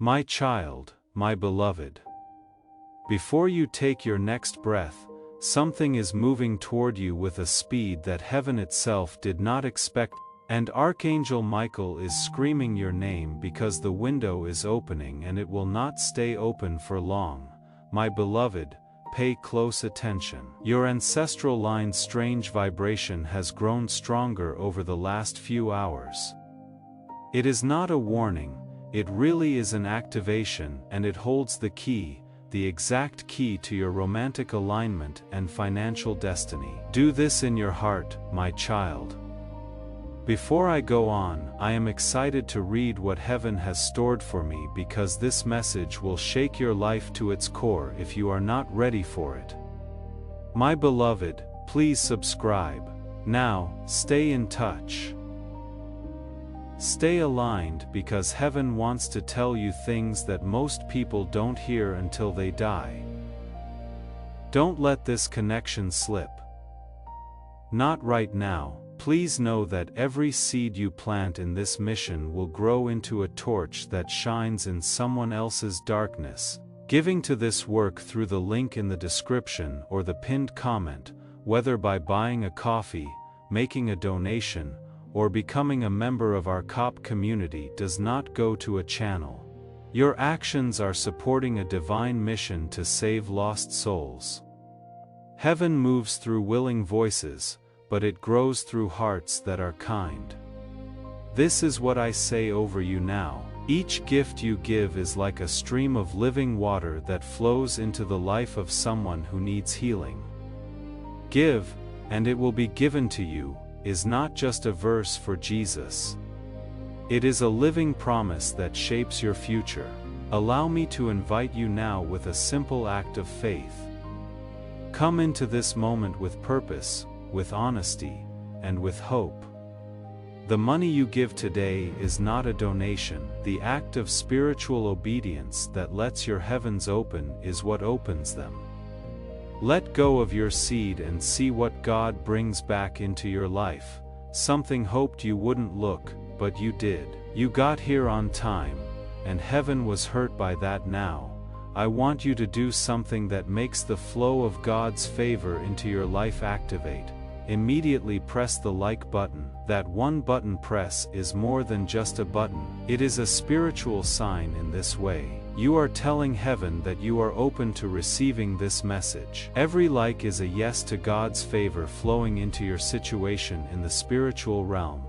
My child, my beloved. Before you take your next breath, something is moving toward you with a speed that heaven itself did not expect, and Archangel Michael is screaming your name because the window is opening and it will not stay open for long. My beloved, pay close attention. Your ancestral line's strange vibration has grown stronger over the last few hours. It is not a warning, it really is an activation, and it holds the key, the exact key to your romantic alignment and financial destiny. Do this in your heart, my child. Before I go on, I am excited to read what heaven has stored for me because this message will shake your life to its core if you are not ready for it. My beloved, please subscribe. Now, stay in touch. Stay aligned because heaven wants to tell you things that most people don't hear until they die. Don't let this connection slip. Not right now. Please know that every seed you plant in this mission will grow into a torch that shines in someone else's darkness. Giving to this work through the link in the description or the pinned comment, whether by buying a coffee, making a donation, or becoming a member of our COP community, does not go to a channel. Your actions are supporting a divine mission to save lost souls. Heaven moves through willing voices, but it grows through hearts that are kind. This is what I say over you now. Each gift you give is like a stream of living water that flows into the life of someone who needs healing. Give, and it will be given to you, is not just a verse for Jesus. It is a living promise that shapes your future. Allow me to invite you now with a simple act of faith. Come into this moment with purpose, with honesty, and with hope. The money you give today is not a donation. The act of spiritual obedience that lets your heavens open is what opens them. Let go of your seed and see what God brings back into your life. Something hoped you wouldn't look, but you did. You got here on time, and heaven was hurt by that. Now, I want you to do something that makes the flow of God's favor into your life activate. Immediately press the like button. That one button press is more than just a button. It is a spiritual sign. In this way, you are telling heaven that you are open to receiving this message. Every like is a yes to God's favor flowing into your situation in the spiritual realm.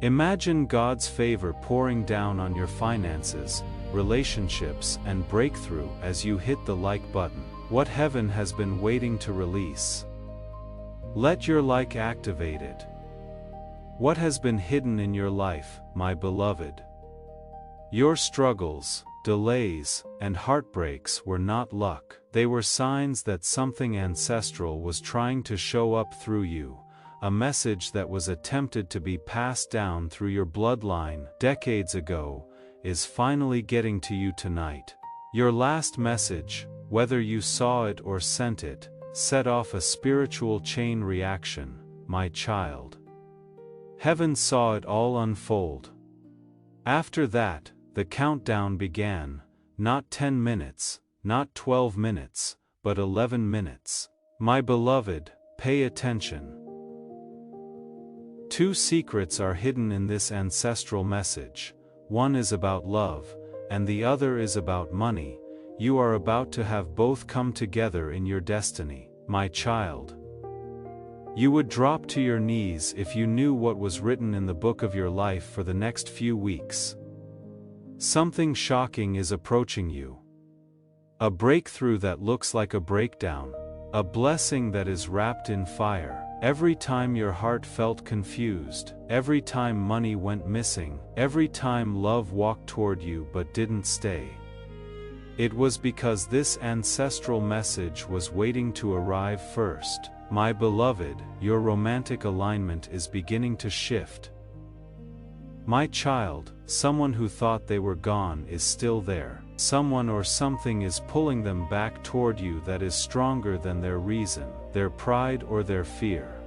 Imagine God's favor pouring down on your finances, relationships, and breakthrough as you hit the like button. What heaven has been waiting to release. Let your like activate it. What has been hidden in your life, my beloved? Your struggles, delays, and heartbreaks were not luck. They were signs that something ancestral was trying to show up through you, a message that was attempted to be passed down through your bloodline decades ago, is finally getting to you tonight. Your last message, whether you saw it or sent it, set off a spiritual chain reaction, my child. Heaven saw it all unfold. After that, the countdown began, not 10 minutes, not 12 minutes, but 11 minutes. My beloved, pay attention. Two secrets are hidden in this ancestral message. One is about love, and the other is about money. You are about to have both come together in your destiny, my child. You would drop to your knees if you knew what was written in the book of your life for the next few weeks. Something shocking is approaching you. A breakthrough that looks like a breakdown. A blessing that is wrapped in fire. Every time your heart felt confused, every time money went missing, every time love walked toward you but didn't stay. It was because this ancestral message was waiting to arrive first. My beloved, your romantic alignment is beginning to shift. My child, someone who thought they were gone is still there. Someone or something is pulling them back toward you that is stronger than their reason, their pride, or their fear.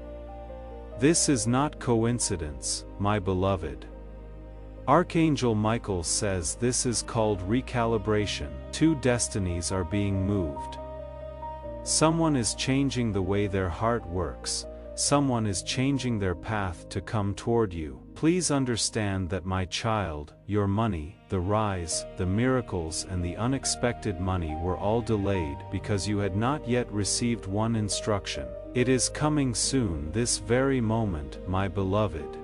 This is not coincidence, my beloved. Archangel Michael says this is called recalibration. Two destinies are being moved. Someone is changing the way their heart works. Someone is changing their path to come toward you. Please understand that, my child, your money, the rise, the miracles and the unexpected money were all delayed because you had not yet received one instruction. It is coming soon, this very moment, my beloved.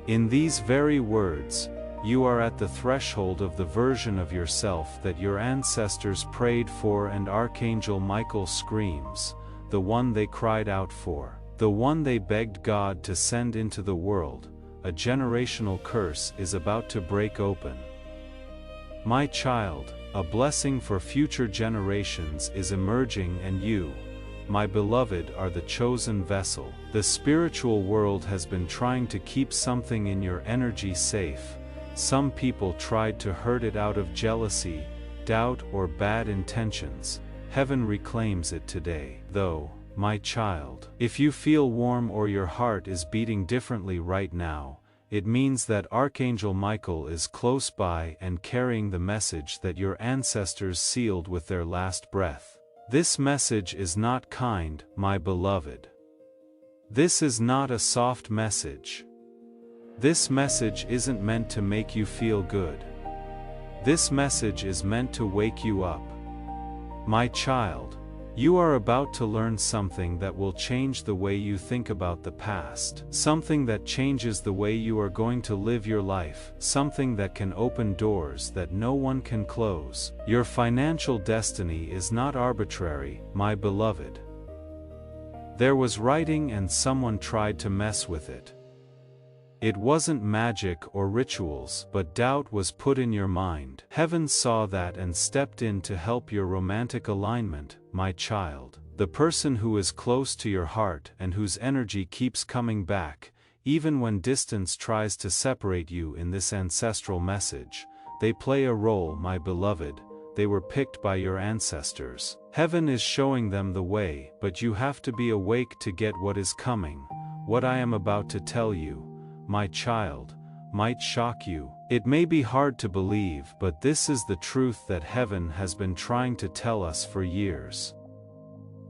In these very words, you are at the threshold of the version of yourself that your ancestors prayed for, and Archangel Michael screams, the one they cried out for, the one they begged God to send into the world. A generational curse is about to break open. My child, a blessing for future generations is emerging, and you, my beloved, are the chosen vessel. The spiritual world has been trying to keep something in your energy safe. Some people tried to hurt it out of jealousy, doubt or bad intentions. Heaven reclaims it today. Though, my child, if you feel warm or your heart is beating differently right now, it means that Archangel Michael is close by and carrying the message that your ancestors sealed with their last breath. This message is not kind, my beloved. This is not a soft message. This message isn't meant to make you feel good. This message is meant to wake you up. My child, you are about to learn something that will change the way you think about the past. Something that changes the way you are going to live your life. Something that can open doors that no one can close. Your financial destiny is not arbitrary, my beloved. There was writing and someone tried to mess with it. It wasn't magic or rituals, but doubt was put in your mind. Heaven saw that and stepped in to help your romantic alignment, my child. The person who is close to your heart and whose energy keeps coming back, even when distance tries to separate you in this ancestral message. They play a role, my beloved. They were picked by your ancestors. Heaven is showing them the way, but you have to be awake to get what is coming. What I am about to tell you, my child, might shock you. It may be hard to believe, but this is the truth that heaven has been trying to tell us for years.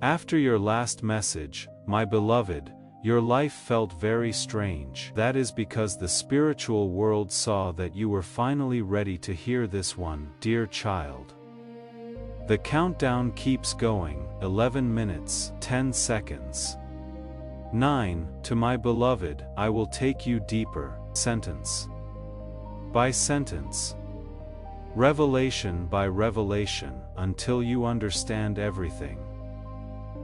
After your last message, my beloved, your life felt very strange. That is because the spiritual world saw that you were finally ready to hear this one, dear child. The countdown keeps going. 11 minutes, 10 seconds. 9. To my beloved, I will take you deeper, sentence by sentence, revelation by revelation, until you understand everything.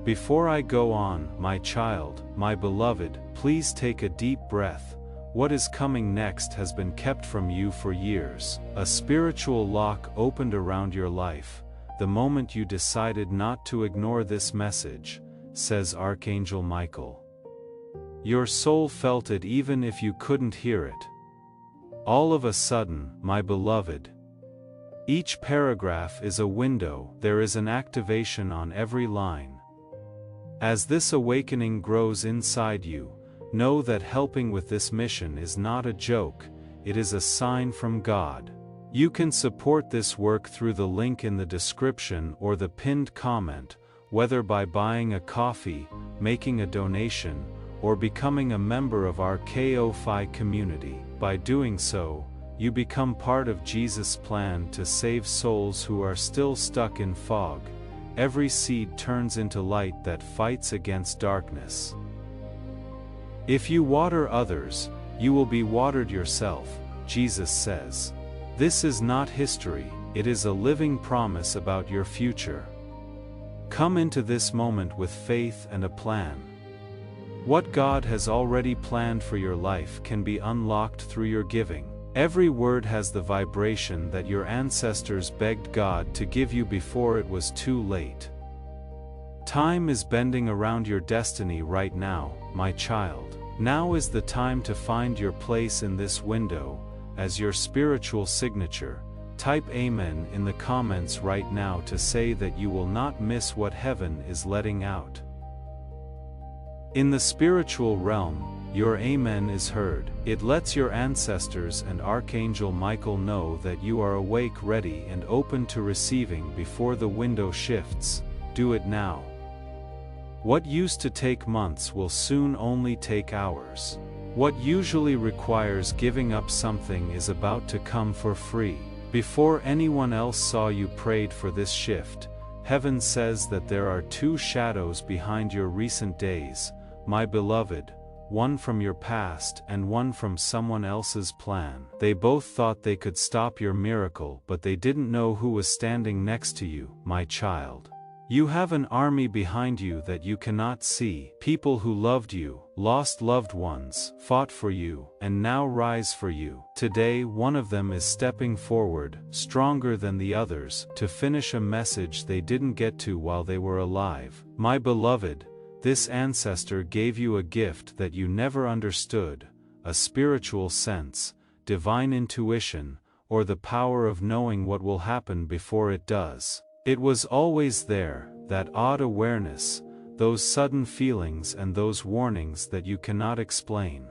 Before I go on, my child, my beloved, please take a deep breath. What is coming next has been kept from you for years. A spiritual lock opened around your life, the moment you decided not to ignore this message, says Archangel Michael. Your soul felt it even if you couldn't hear it. All of a sudden, my beloved. Each paragraph is a window, there is an activation on every line. As this awakening grows inside you, know that helping with this mission is not a joke, it is a sign from God. You can support this work through the link in the description or the pinned comment, whether by buying a coffee, making a donation, or becoming a member of our Ko-Fi community. By doing so, you become part of Jesus' plan to save souls who are still stuck in fog. Every seed turns into light that fights against darkness. If you water others, you will be watered yourself, Jesus says. This is not history, it is a living promise about your future. Come into this moment with faith and a plan. What God has already planned for your life can be unlocked through your giving. Every word has the vibration that your ancestors begged God to give you before it was too late. Time is bending around your destiny right now, my child. Now is the time to find your place in this window, as your spiritual signature. Type Amen in the comments right now to say that you will not miss what heaven is letting out. In the spiritual realm, your amen is heard. It lets your ancestors and Archangel Michael know that you are awake, ready and open to receiving before the window shifts. Do it now. What used to take months will soon only take hours. What usually requires giving up something is about to come for free. Before anyone else saw you prayed for this shift, heaven says that there are two shadows behind your recent days, my beloved, one from your past and one from someone else's plan. They both thought they could stop your miracle, but they didn't know who was standing next to you, my child. You have an army behind you that you cannot see, people who loved you, lost loved ones, fought for you, and now rise for you. Today one of them is stepping forward, stronger than the others, to finish a message they didn't get to while they were alive. My beloved, this ancestor gave you a gift that you never understood, a spiritual sense, divine intuition, or the power of knowing what will happen before it does. It was always there, that odd awareness, those sudden feelings and those warnings that you cannot explain.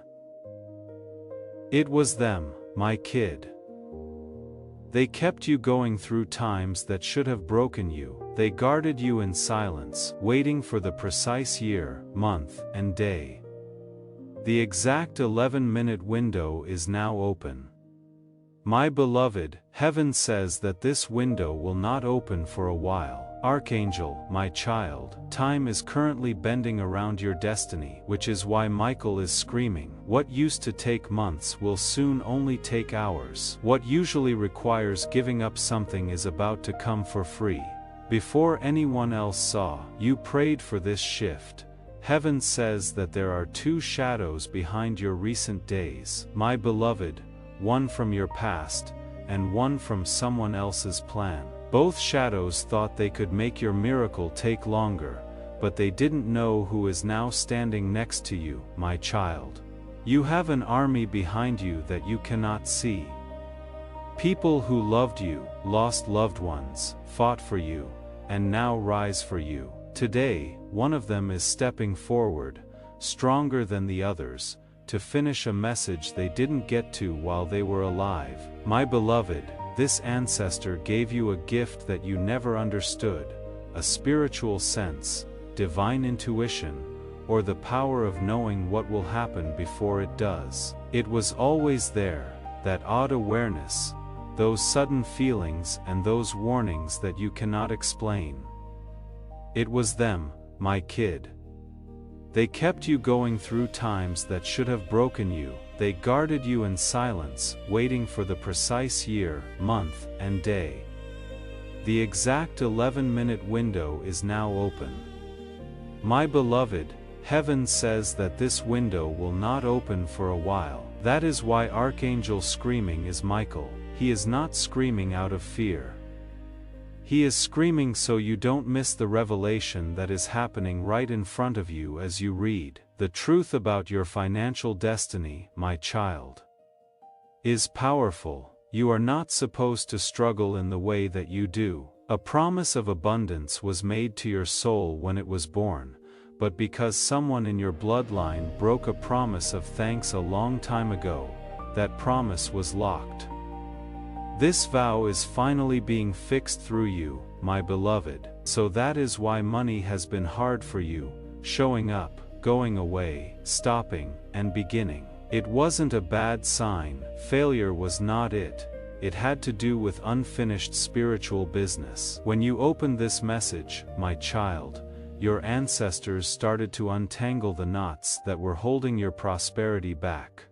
It was them, my kid. They kept you going through times that should have broken you. They guarded you in silence, waiting for the precise year, month, and day. The exact 11-minute window is now open. My beloved, heaven says that this window will not open for a while. Archangel, my child, time is currently bending around your destiny, which is why Michael is screaming. What used to take months will soon only take hours. What usually requires giving up something is about to come for free. Before anyone else saw, you prayed for this shift. Heaven says that there are two shadows behind your recent days. My beloved, one from your past, and one from someone else's plan. Both shadows thought they could make your miracle take longer, but they didn't know who is now standing next to you, my child. You have an army behind you that you cannot see. People who loved you, lost loved ones, fought for you, and now rise for you. Today, one of them is stepping forward, stronger than the others, to finish a message they didn't get to while they were alive. My beloved, this ancestor gave you a gift that you never understood, a spiritual sense, divine intuition, or the power of knowing what will happen before it does. It was always there, that odd awareness, those sudden feelings and those warnings that you cannot explain. It was them, my kid. They kept you going through times that should have broken you. They guarded you in silence, waiting for the precise year, month, and day. The exact 11-minute window is now open. My beloved, heaven says that this window will not open for a while. That is why Archangel screaming is Michael. He is not screaming out of fear. He is screaming so you don't miss the revelation that is happening right in front of you as you read. The truth about your financial destiny, my child, is powerful. You are not supposed to struggle in the way that you do. A promise of abundance was made to your soul when it was born, but because someone in your bloodline broke a promise of thanks a long time ago, that promise was locked. This vow is finally being fixed through you, my beloved, so that is why money has been hard for you, showing up, going away, stopping, and beginning. It wasn't a bad sign, failure was not it. It had to do with unfinished spiritual business. When you opened this message, my child, your ancestors started to untangle the knots that were holding your prosperity back.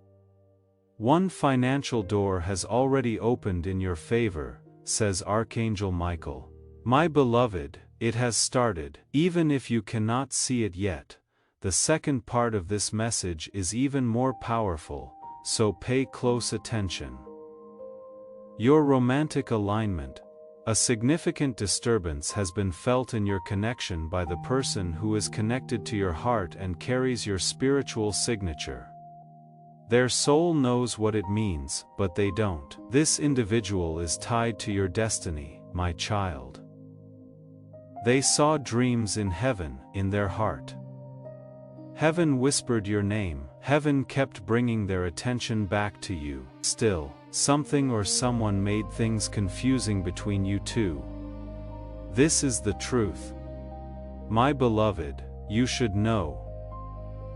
One financial door has already opened in your favor, says Archangel Michael. My beloved, it has started. Even if you cannot see it yet, the second part of this message is even more powerful, so pay close attention. Your romantic alignment. A significant disturbance has been felt in your connection by the person who is connected to your heart and carries your spiritual signature. Their soul knows what it means, but they don't. This individual is tied to your destiny, my child. They saw dreams in heaven, in their heart. Heaven whispered your name, Heaven kept bringing their attention back to you. Still, something or someone made things confusing between you two. This is the truth. My beloved, you should know,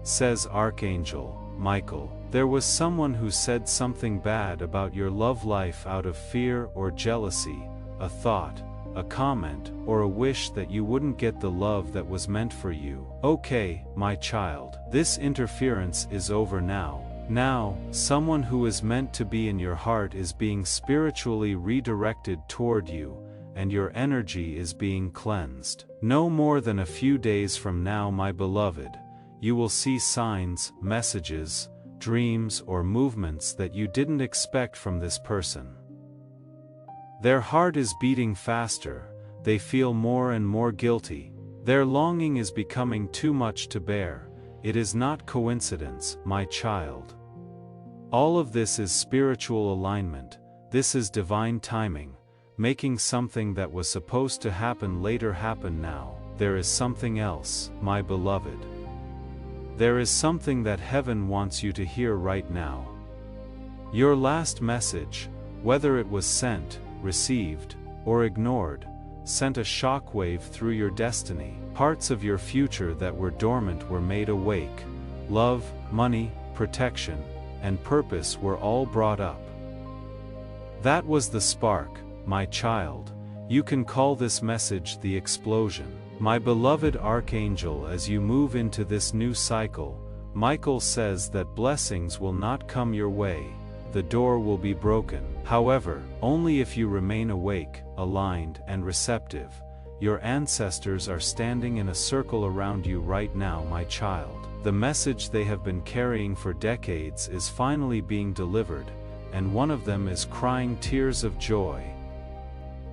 says Archangel Michael. There was someone who said something bad about your love life out of fear or jealousy, a thought, a comment, or a wish that you wouldn't get the love that was meant for you. Okay, my child, this interference is over now. Now, someone who is meant to be in your heart is being spiritually redirected toward you, and your energy is being cleansed. No more than a few days from now, my beloved, you will see signs, messages, dreams, or movements that you didn't expect from this person. Their heart is beating faster, they feel more and more guilty. Their longing is becoming too much to bear. It is not coincidence, my child. All of this is spiritual alignment. This is divine timing, making something that was supposed to happen later happen now. There is something else, my beloved. There is something that heaven wants you to hear right now. Your last message, whether it was sent, received, or ignored, sent a shockwave through your destiny. Parts of your future that were dormant were made awake. Love, money, protection, and purpose were all brought up. That was the spark, my child. You can call this message the explosion. My beloved Archangel, as you move into this new cycle, Michael says that blessings will not come your way. The door will be broken. However, only if you remain awake, aligned, and receptive. Your ancestors are standing in a circle around you right now, my child. The message they have been carrying for decades is finally being delivered, and one of them is crying tears of joy.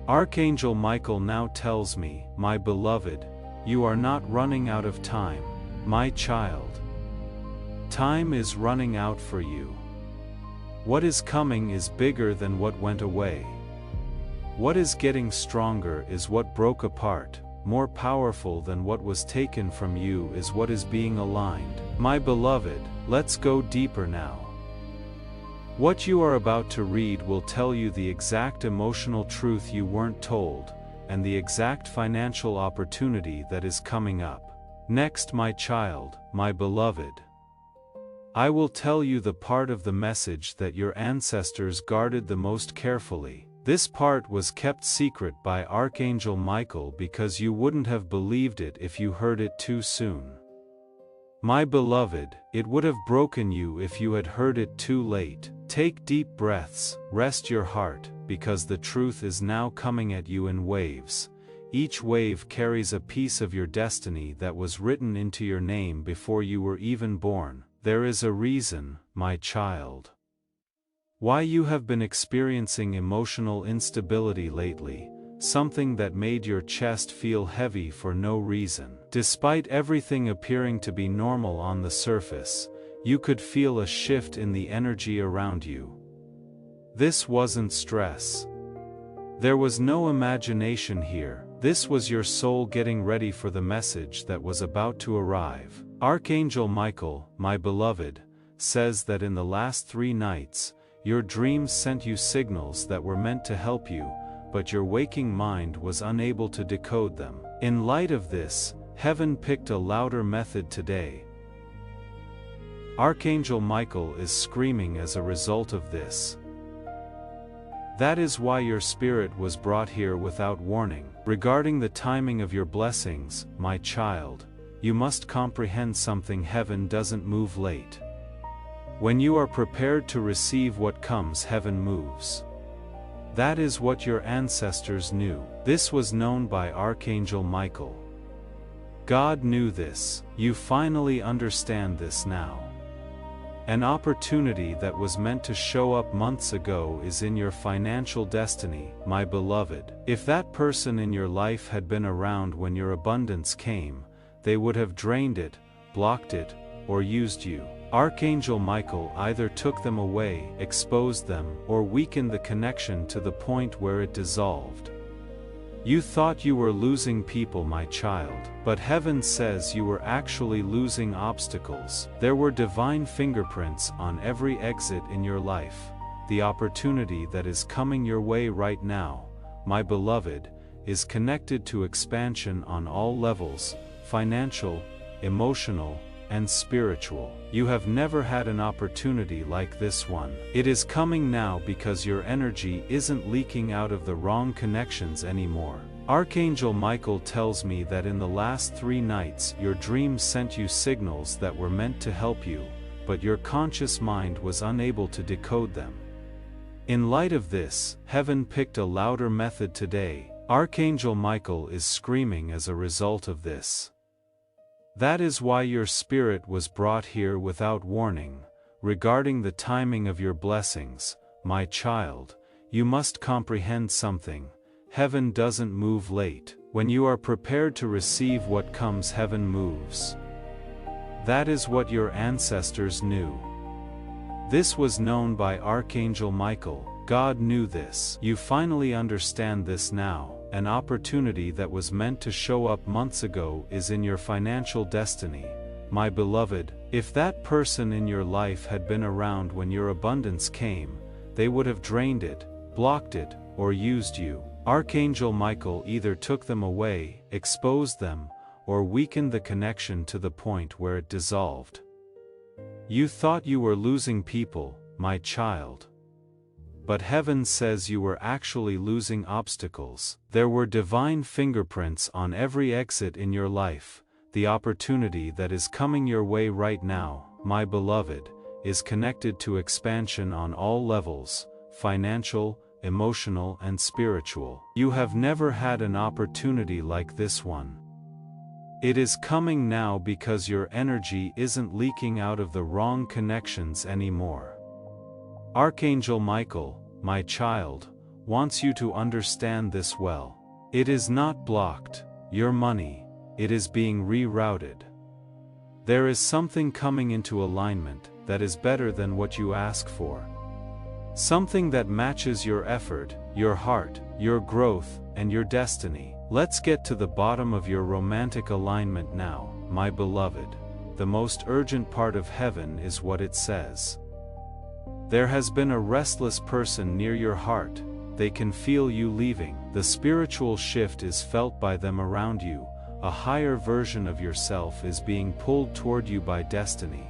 Archangel Michael now tells me, my beloved, you are not running out of time, my child. Time is running out for you. What is coming is bigger than what went away. What is getting stronger is what broke apart. More powerful than what was taken from you is what is being aligned. My beloved, let's go deeper now. What you are about to read will tell you the exact emotional truth you weren't told, and the exact financial opportunity that is coming up. Next, my child, my beloved, I will tell you the part of the message that your ancestors guarded the most carefully. This part was kept secret by Archangel Michael because you wouldn't have believed it if you heard it too soon. My beloved, it would have broken you if you had heard it too late. Take deep breaths, rest your heart, because the truth is now coming at you in waves. Each wave carries a piece of your destiny that was written into your name before you were even born. There is a reason, my child, why you have been experiencing emotional instability lately, something that made your chest feel heavy for no reason. Despite everything appearing to be normal on the surface, you could feel a shift in the energy around you. This wasn't stress. There was no imagination here. This was your soul getting ready for the message that was about to arrive. Archangel Michael, my beloved, says that in the last 3 nights, your dreams sent you signals that were meant to help you, but your waking mind was unable to decode them. In light of this, heaven picked a louder method today. Archangel Michael is screaming as a result of this. That is why your spirit was brought here without warning. Regarding the timing of your blessings, my child, you must comprehend something: heaven doesn't move late. When you are prepared to receive what comes, heaven moves. That is what your ancestors knew. This was known by Archangel Michael. God knew this. You finally understand this now. An opportunity that was meant to show up months ago is in your financial destiny, my beloved. If that person in your life had been around when your abundance came, they would have drained it, blocked it, or used you. Archangel Michael either took them away, exposed them, or weakened the connection to the point where it dissolved. You thought you were losing people, my child, but heaven says you were actually losing obstacles. There were divine fingerprints on every exit in your life. The opportunity that is coming your way right now, my beloved, is connected to expansion on all levels: financial, emotional, and spiritual. You have never had an opportunity like this one. It is coming now because your energy isn't leaking out of the wrong connections anymore. Archangel Michael tells me that in the last 3 nights your dreams sent you signals that were meant to help you, but your conscious mind was unable to decode them. In light of this, heaven picked a louder method today. Archangel Michael is screaming as a result of this. That is why your spirit was brought here without warning. Regarding the timing of your blessings, my child, you must comprehend something. Heaven doesn't move late. When you are prepared to receive what comes, heaven moves. That is what your ancestors knew. This was known by Archangel Michael. God knew this. You finally understand this now. An opportunity that was meant to show up months ago is in your financial destiny, my beloved. If that person in your life had been around when your abundance came, they would have drained it, blocked it, or used you. Archangel Michael either took them away, exposed them, or weakened the connection to the point where it dissolved. You thought you were losing people, my child. But heaven says you were actually losing obstacles. There were divine fingerprints on every exit in your life. The opportunity that is coming your way right now, my beloved, is connected to expansion on all levels: financial, emotional, and spiritual. You have never had an opportunity like this one. It is coming now because your energy isn't leaking out of the wrong connections anymore. Archangel Michael, my child, wants you to understand this well. It is not blocked, your money, it is being rerouted. There is something coming into alignment that is better than what you ask for. Something that matches your effort, your heart, your growth, and your destiny. Let's get to the bottom of your romantic alignment now, my beloved. The most urgent part of heaven is what it says. There has been a restless person near your heart. They can feel you leaving. The spiritual shift is felt by them around you. A higher version of yourself is being pulled toward you by destiny.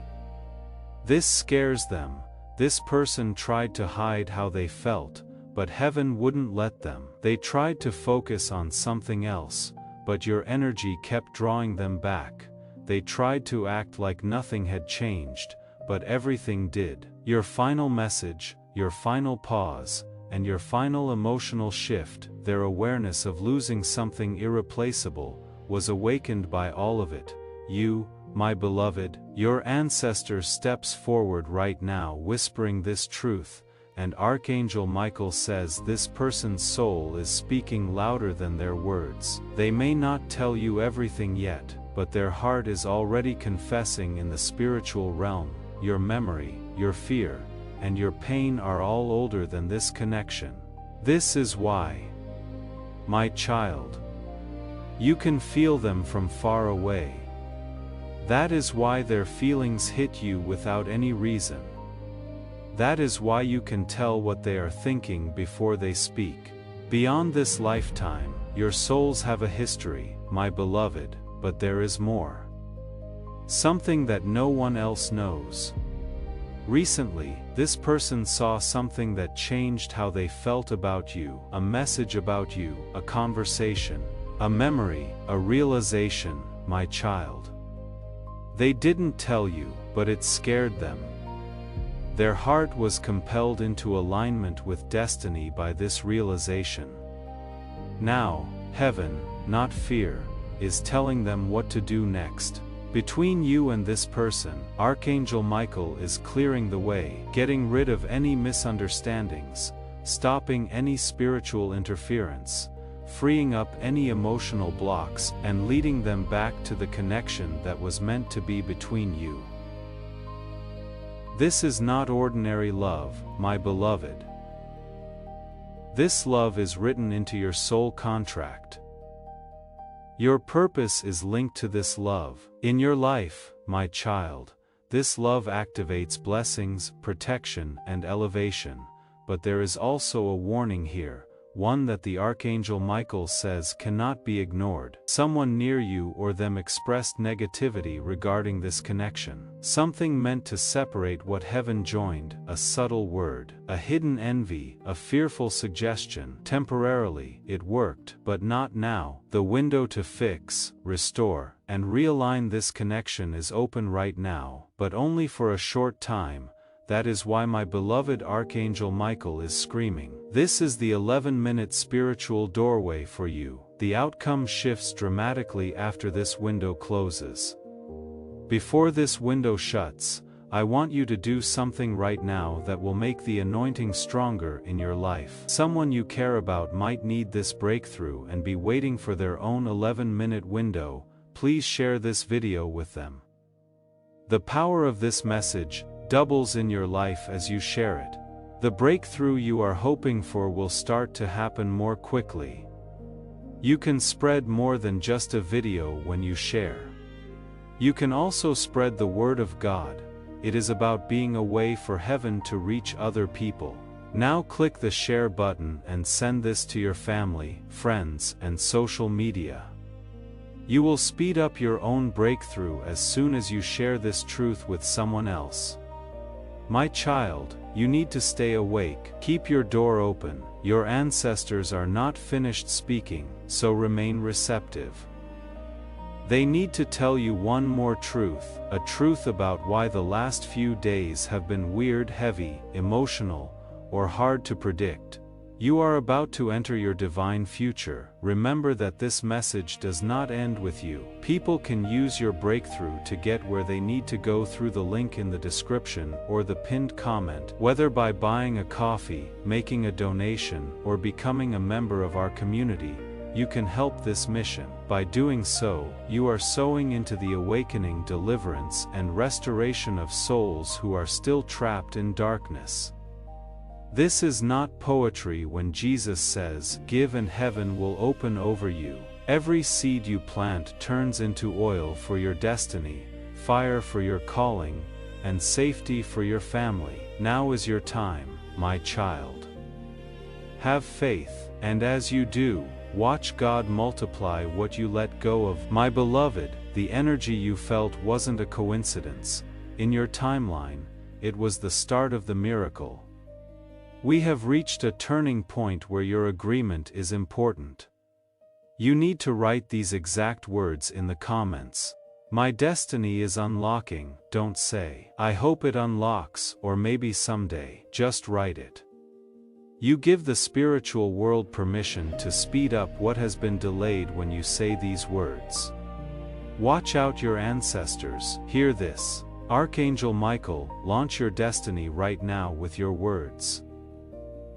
This scares them. This person tried to hide how they felt, but heaven wouldn't let them. They tried to focus on something else, but your energy kept drawing them back. They tried to act like nothing had changed, but everything did. Your final message, your final pause, and your final emotional shift, their awareness of losing something irreplaceable, was awakened by all of it. You, my beloved, your ancestor steps forward right now whispering this truth, and Archangel Michael says this person's soul is speaking louder than their words. They may not tell you everything yet, but their heart is already confessing in the spiritual realm. Your memory, your fear, and your pain are all older than this connection. This is why, my child, you can feel them from far away. That is why their feelings hit you without any reason. That is why you can tell what they are thinking before they speak. Beyond this lifetime, your souls have a history, my beloved, but there is more. Something that no one else knows. Recently, this person saw something that changed how they felt about you, a message about you, a conversation, a memory, a realization, my child. They didn't tell you, but it scared them. Their heart was compelled into alignment with destiny by this realization. Now, heaven, not fear, is telling them what to do next. Between you and this person, Archangel Michael is clearing the way, getting rid of any misunderstandings, stopping any spiritual interference, freeing up any emotional blocks, and leading them back to the connection that was meant to be between you. This is not ordinary love, my beloved. This love is written into your soul contract. Your purpose is linked to this love. In your life, my child, this love activates blessings, protection, and elevation, but there is also a warning here, one that the Archangel Michael says cannot be ignored. Someone near you or them expressed negativity regarding this connection. Something meant to separate what heaven joined, a subtle word, a hidden envy, a fearful suggestion. Temporarily, it worked, but not now. The window to fix, restore, and realign this connection is open right now, but only for a short time. That is why my beloved Archangel Michael is screaming. This is the 11-minute spiritual doorway for you. The outcome shifts dramatically after this window closes. Before this window shuts, I want you to do something right now that will make the anointing stronger in your life. Someone you care about might need this breakthrough and be waiting for their own 11-minute window. Please share this video with them. The power of this message doubles in your life as you share it. The breakthrough you are hoping for will start to happen more quickly. You can spread more than just a video when you share. You can also spread the word of God. It is about being a way for heaven to reach other people. Now click the share button and send this to your family, friends, and social media. You will speed up your own breakthrough as soon as you share this truth with someone else. My child, you need to stay awake. Keep your door open. Your ancestors are not finished speaking, so remain receptive. They need to tell you one more truth, a truth about why the last few days have been weird, heavy, emotional, or hard to predict. You are about to enter your divine future. Remember that this message does not end with you. People can use your breakthrough to get where they need to go through the link in the description or the pinned comment, whether by buying a coffee, making a donation, or becoming a member of our community. You can help this mission. By doing so, you are sowing into the awakening, deliverance, and restoration of souls who are still trapped in darkness. This is not poetry when Jesus says, "Give and heaven will open over you." Every seed you plant turns into oil for your destiny, fire for your calling, and safety for your family. Now is your time, my child. Have faith, and as you do, watch God multiply what you let go of. My beloved, the energy you felt wasn't a coincidence. In your timeline, it was the start of the miracle. We have reached a turning point where your agreement is important. You need to write these exact words in the comments. My destiny is unlocking. Don't say, "I hope it unlocks," or "maybe someday." Just write it. You give the spiritual world permission to speed up what has been delayed when you say these words. Watch out, your ancestors. Hear this. Archangel Michael, launch your destiny right now with your words.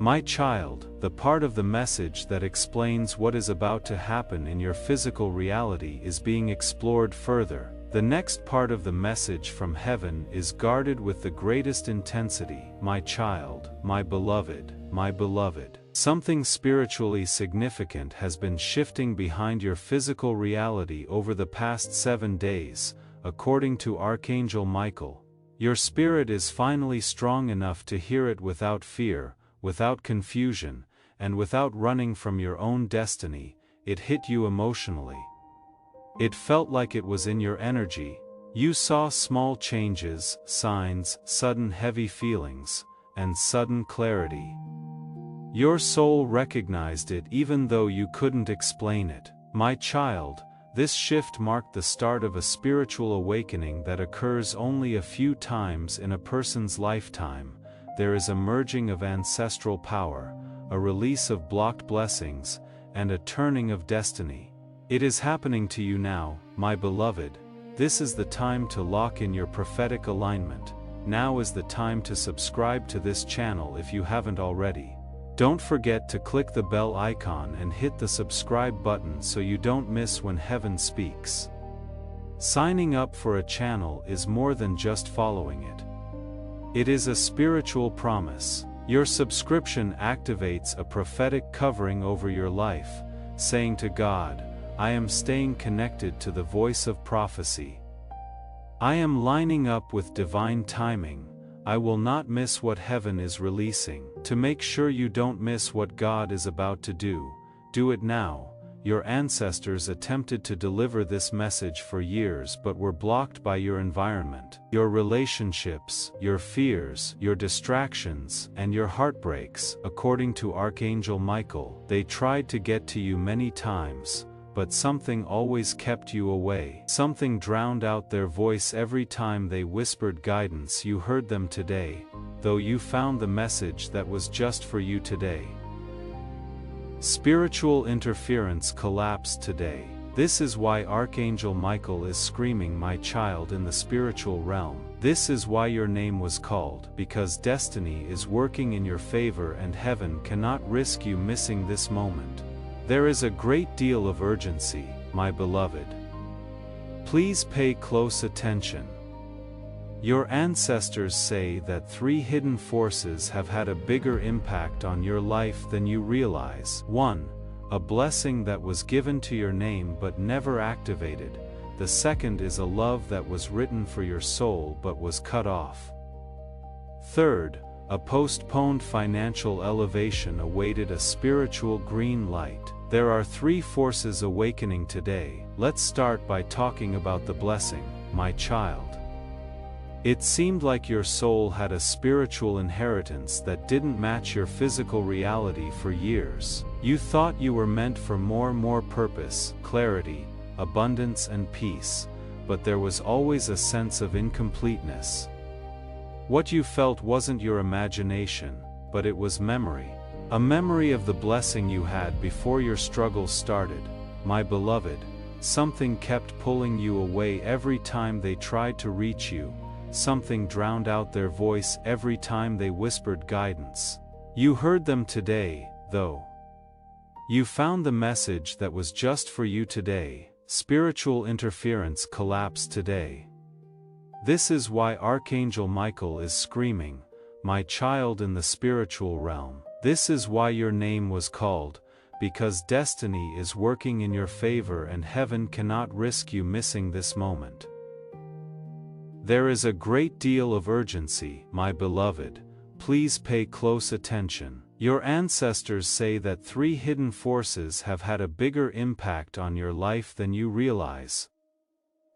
My child, the part of the message that explains what is about to happen in your physical reality is being explored further. The next part of the message from heaven is guarded with the greatest intensity. My child, my beloved, my beloved. Something spiritually significant has been shifting behind your physical reality over the past 7 days, according to Archangel Michael. Your spirit is finally strong enough to hear it without fear, without confusion, and without running from your own destiny. It hit you emotionally. It felt like it was in your energy. You saw small changes, signs, sudden heavy feelings, and sudden clarity. Your soul recognized it even though you couldn't explain it. My child, this shift marked the start of a spiritual awakening that occurs only a few times in a person's lifetime. There is a merging of ancestral power, a release of blocked blessings, and a turning of destiny. It is happening to you now, my beloved. This is the time to lock in your prophetic alignment. Now is the time to subscribe to this channel if you haven't already. Don't forget to click the bell icon and hit the subscribe button so you don't miss when heaven speaks. Signing up for a channel is more than just following it. It is a spiritual promise. Your subscription activates a prophetic covering over your life, saying to God, I am staying connected to the voice of prophecy. I am lining up with divine timing. I will not miss what heaven is releasing. To make sure you don't miss what God is about to do it now. Your ancestors attempted to deliver this message for years but were blocked by your environment, your relationships, your fears, your distractions, and your heartbreaks. According to Archangel Michael, they tried to get to you many times, but something always kept you away. Something drowned out their voice every time they whispered guidance. You heard them today, though you found the message that was just for you today. Spiritual interference collapsed today. This is why Archangel Michael is screaming, my child, in the spiritual realm. This is why your name was called, because destiny is working in your favor and heaven cannot risk you missing this moment. There is a great deal of urgency, my beloved. Please pay close attention. Your ancestors say that 3 hidden forces have had a bigger impact on your life than you realize. 1. A blessing that was given to your name but never activated. The second is a love that was written for your soul but was cut off. Third, a postponed financial elevation awaited a spiritual green light. There are 3 forces awakening today. Let's start by talking about the blessing, my child. It seemed like your soul had a spiritual inheritance that didn't match your physical reality for years. You thought you were meant for more purpose, clarity, abundance and peace, but there was always a sense of incompleteness. What you felt wasn't your imagination, but it was memory. A memory of the blessing you had before your struggles started. My beloved, something kept pulling you away every time they tried to reach you. Something drowned out their voice every time they whispered guidance. You heard them today, though. You found the message that was just for you today. Spiritual interference collapsed today. This is why Archangel Michael is screaming, my child, in the spiritual realm. This is why your name was called, because destiny is working in your favor and heaven cannot risk you missing this moment. There is a great deal of urgency, my beloved. Please pay close attention. Your ancestors say that 3 hidden forces have had a bigger impact on your life than you realize.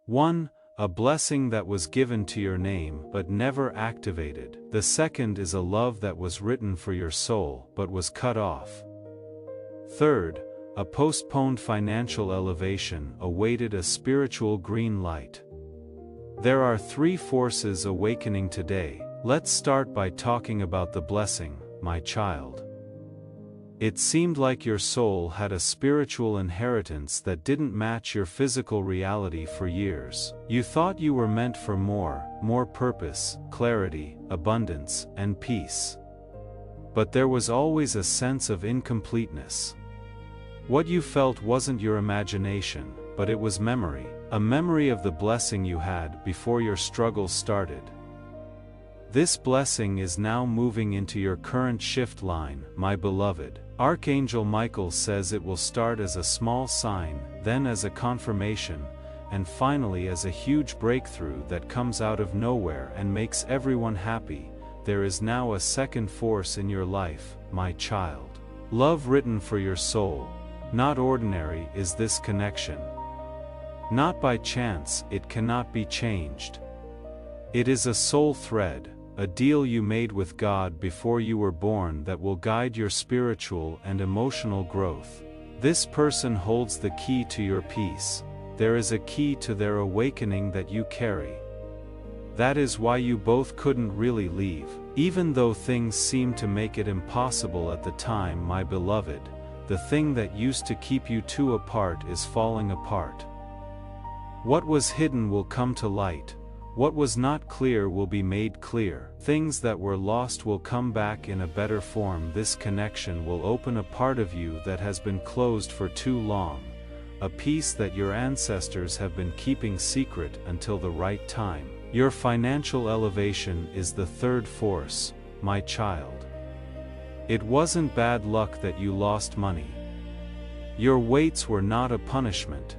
1. A blessing that was given to your name but never activated. The second is a love that was written for your soul but was cut off. Third, a postponed financial elevation awaited a spiritual green light. There are 3 forces awakening today. Let's start by talking about the blessing, my child. It seemed like your soul had a spiritual inheritance that didn't match your physical reality for years. You thought you were meant for more purpose, clarity, abundance, and peace. But there was always a sense of incompleteness. What you felt wasn't your imagination, but it was memory. A memory of the blessing you had before your struggles started. This blessing is now moving into your current shift line, my beloved. Archangel Michael says it will start as a small sign, then as a confirmation, and finally as a huge breakthrough that comes out of nowhere and makes everyone happy. There is now a second force in your life, my child. Love written for your soul. Not ordinary is this connection. Not by chance, it cannot be changed. It is a soul thread, a deal you made with God before you were born that will guide your spiritual and emotional growth. This person holds the key to your peace. There is a key to their awakening that you carry. That is why you both couldn't really leave. Even though things seemed to make it impossible at the time, my beloved, the thing that used to keep you two apart is falling apart. What was hidden will come to light. What was not clear will be made clear. Things that were lost will come back in a better form. This connection will open a part of you that has been closed for too long. A piece that your ancestors have been keeping secret until the right time. Your financial elevation is the third force, my child. It wasn't bad luck that you lost money. Your weights were not a punishment.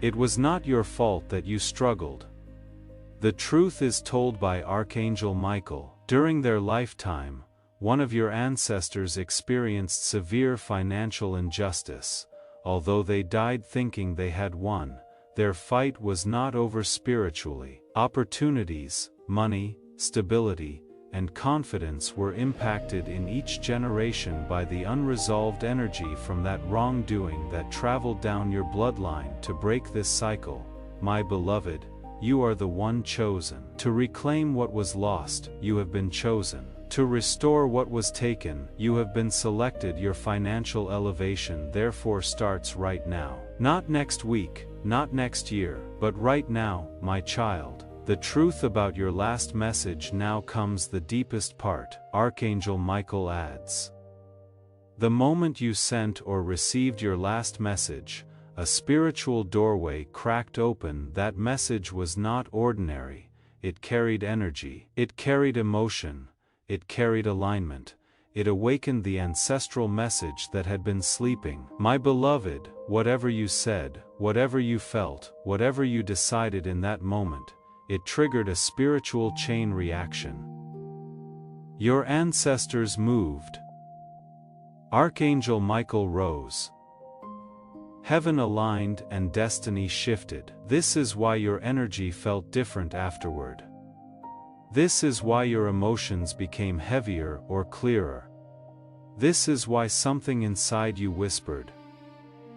It was not your fault that you struggled. The truth is told by Archangel Michael. During their lifetime, one of your ancestors experienced severe financial injustice. Although they died thinking they had won, their fight was not over spiritually. Opportunities, money, stability, and confidence were impacted in each generation by the unresolved energy from that wrongdoing that traveled down your bloodline. To break this cycle, my beloved, you are the one chosen. To reclaim what was lost, you have been chosen. To restore what was taken, you have been selected. Your financial elevation therefore starts right now. Not next week, not next year, but right now, my child. The truth about your last message now comes the deepest part, Archangel Michael adds. The moment you sent or received your last message, a spiritual doorway cracked open. That message was not ordinary. It carried energy. It carried emotion. It carried alignment. It awakened the ancestral message that had been sleeping. My beloved, whatever you said, whatever you felt, whatever you decided in that moment, it triggered a spiritual chain reaction. Your ancestors moved. Archangel Michael rose. Heaven aligned and destiny shifted. This is why your energy felt different afterward. This is why your emotions became heavier or clearer. This is why something inside you whispered,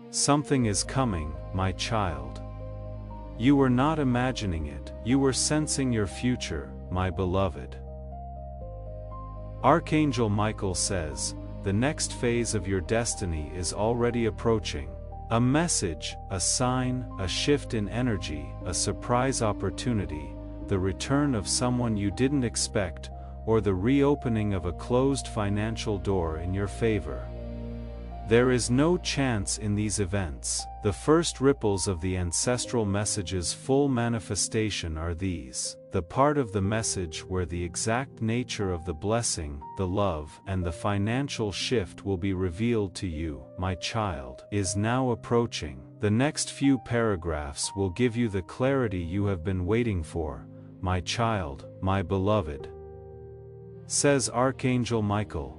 "Something is coming, my child." You were not imagining it, you were sensing your future, my beloved. Archangel Michael says, the next phase of your destiny is already approaching. A message, a sign, a shift in energy, a surprise opportunity, the return of someone you didn't expect, or the reopening of a closed financial door in your favor. There is no chance in these events. The first ripples of the ancestral message's full manifestation are these. The part of the message where the exact nature of the blessing, the love, and the financial shift will be revealed to you, my child, is now approaching. The next few paragraphs will give you the clarity you have been waiting for, my child, my beloved. Says Archangel Michael.